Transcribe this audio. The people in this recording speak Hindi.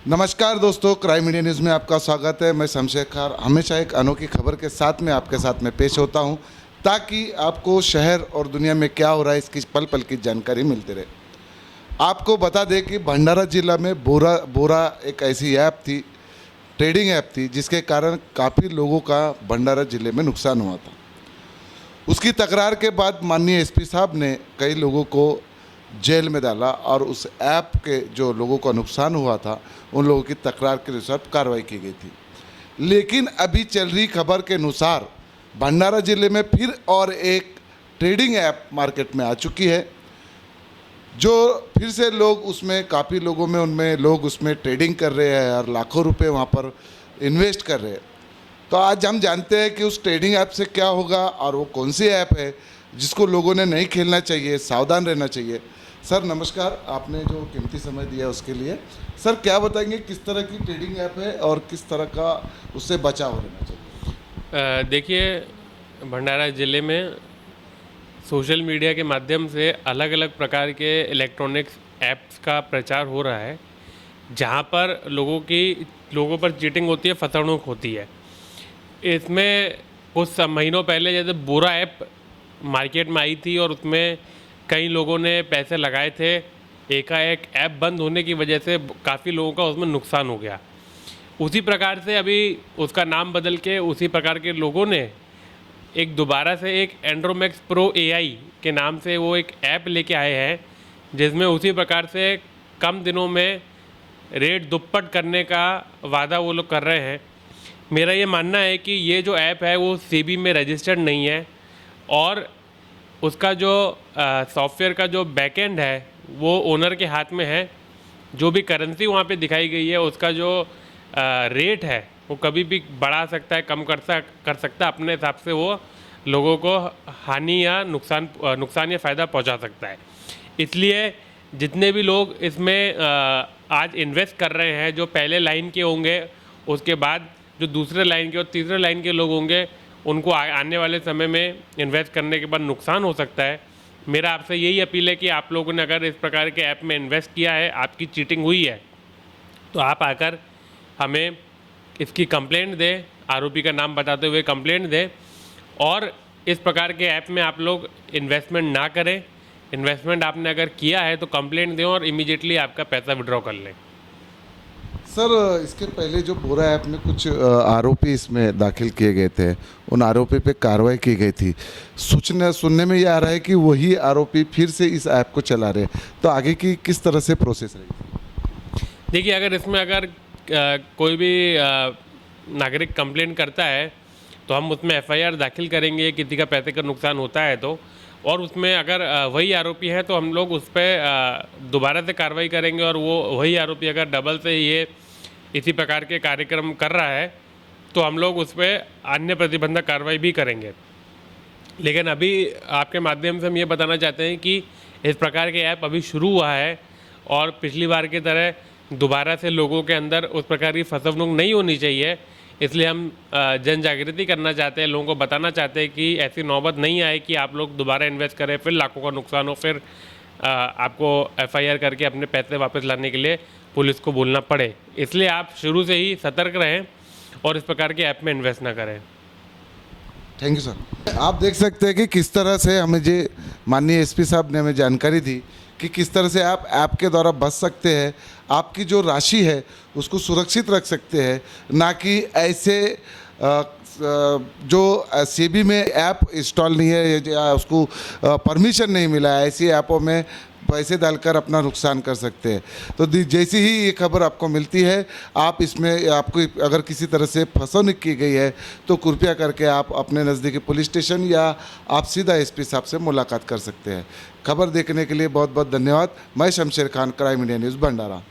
नमस्कार दोस्तों, क्राइम मीडिया न्यूज़ में आपका स्वागत है। मैं शमशेर खान हमेशा एक अनोखी खबर के साथ में आपके साथ में पेश होता हूं, ताकि आपको शहर और दुनिया में क्या हो रहा है इसकी पल पल की जानकारी मिलती रहे। आपको बता दें कि भंडारा जिला में बोरा बोरा एक ऐसी ऐप थी, ट्रेडिंग ऐप थी, जिसके कारण काफ़ी लोगों का भंडारा जिले में नुकसान हुआ था। उसकी तकरार के बाद माननीय एसपी साहब ने कई लोगों को जेल में डाला और उस ऐप के जो लोगों का नुकसान हुआ था उन लोगों की तकरार के अनुसार कार्रवाई की गई थी। लेकिन अभी चल रही खबर के अनुसार भंडारा जिले में फिर और एक ट्रेडिंग ऐप मार्केट में आ चुकी है, जो फिर से लोग उसमें काफ़ी लोगों में उनमें लोग उसमें ट्रेडिंग कर रहे हैं और लाखों रुपए वहाँ पर इन्वेस्ट कर रहे हैं। तो आज हम जानते हैं कि उस ट्रेडिंग ऐप से क्या होगा और वो कौन सी ऐप है जिसको लोगों ने नहीं खेलना चाहिए, सावधान रहना चाहिए। सर नमस्कार, आपने जो कीमती समय दिया उसके लिए। सर क्या बताएंगे किस तरह की ट्रेडिंग ऐप है और किस तरह का उससे बचाव रहना चाहिए? देखिए, भंडारा ज़िले में सोशल मीडिया के माध्यम से अलग अलग प्रकार के इलेक्ट्रॉनिक्स ऐप्स का प्रचार हो रहा है, जहां पर लोगों पर चीटिंग होती है, फसवणूक होती है। इसमें कुछ महीनों पहले जैसे बोरा ऐप मार्केट में आई थी और उसमें कई लोगों ने पैसे लगाए थे। एकाएक ऐप बंद होने की वजह से काफ़ी लोगों का उसमें नुकसान हो गया। उसी प्रकार से अभी उसका नाम बदल के उसी प्रकार के लोगों ने दोबारा से एक एंड्रोमैक्स प्रो एआई के नाम से वो एक ऐप लेके आए हैं, जिसमें उसी प्रकार से कम दिनों में रेट दुप्पट करने का वादा वो लोग कर रहे हैं। मेरा ये मानना है कि ये जो ऐप है वो सेबी में रजिस्टर्ड नहीं है और उसका जो सॉफ्टवेयर का जो बैकएंड है वो ओनर के हाथ में है। जो भी करेंसी वहाँ पे दिखाई गई है उसका जो रेट है वो कभी भी बढ़ा सकता है, कम कर सकता है, अपने हिसाब से वो लोगों को हानि या नुकसान या फ़ायदा पहुँचा सकता है। इसलिए जितने भी लोग इसमें आज इन्वेस्ट कर रहे हैं, जो पहले लाइन के होंगे, उसके बाद जो दूसरे लाइन के और तीसरे लाइन के लोग होंगे, उनको आने वाले समय में इन्वेस्ट करने के बाद नुकसान हो सकता है। मेरा आपसे यही अपील है कि आप लोगों ने अगर इस प्रकार के ऐप में इन्वेस्ट किया है, आपकी चीटिंग हुई है, तो आप आकर हमें इसकी कंप्लेंट दें, आरोपी का नाम बताते हुए कंप्लेंट दें और इस प्रकार के ऐप में आप लोग इन्वेस्टमेंट ना करें। इन्वेस्टमेंट आपने अगर किया है तो कंप्लेंट दें और इमीडिएटली आपका पैसा विड्रॉ कर लें। सर इसके पहले जो बोरा ऐप में कुछ आरोपी इसमें दाखिल किए गए थे, उन आरोपी पे कार्रवाई की गई थी। सुनने में ये आ रहा है कि वही आरोपी फिर से इस ऐप को चला रहे हैं, तो आगे की किस तरह से प्रोसेस रहेगी? देखिए, अगर कोई भी नागरिक कंप्लेंट करता है तो हम उसमें एफआईआर दाखिल करेंगे किसी का पैसे का नुकसान होता है तो, और उसमें अगर वही आरोपी है तो हम लोग उस पर दोबारा से कार्रवाई करेंगे और वो वही आरोपी अगर डबल से ये इसी प्रकार के कार्यक्रम कर रहा है तो हम लोग उस पर अन्य प्रतिबंधक कार्रवाई भी करेंगे। लेकिन अभी आपके माध्यम से हम ये बताना चाहते हैं कि इस प्रकार के ऐप अभी शुरू हुआ है और पिछली बार की तरह दोबारा से लोगों के अंदर उस प्रकार की फसवणूक नहीं होनी चाहिए। इसलिए हम जन जागृति करना चाहते हैं, लोगों को बताना चाहते हैं कि ऐसी नौबत नहीं आए कि आप लोग दोबारा इन्वेस्ट करें, फिर लाखों का नुकसान हो, फिर आपको एफआईआर करके अपने पैसे वापस लाने के लिए पुलिस को बोलना पड़े। इसलिए आप शुरू से ही सतर्क रहें और इस प्रकार के ऐप में इन्वेस्ट ना करें। Thank you sir. आप देख सकते हैं कि किस तरह से हमें जो माननीय एसपी साहब ने हमें जानकारी दी कि किस तरह से आप ऐप के द्वारा बच सकते हैं, आपकी जो राशि है उसको सुरक्षित रख सकते हैं, ना कि ऐसे जो सेबी में ऐप इंस्टॉल नहीं है या उसको परमिशन नहीं मिला है, ऐसी ऐपों में पैसे डालकर अपना नुकसान कर सकते हैं। तो जैसी ही ये खबर आपको मिलती है, आप इसमें आपको अगर किसी तरह से फंसवणूक की गई है तो कृपया करके आप अपने नज़दीकी पुलिस स्टेशन या आप सीधा एसपी साहब से मुलाकात कर सकते हैं। खबर देखने के लिए बहुत बहुत धन्यवाद। मैं Shamsher Khan, crime India news भंडारा।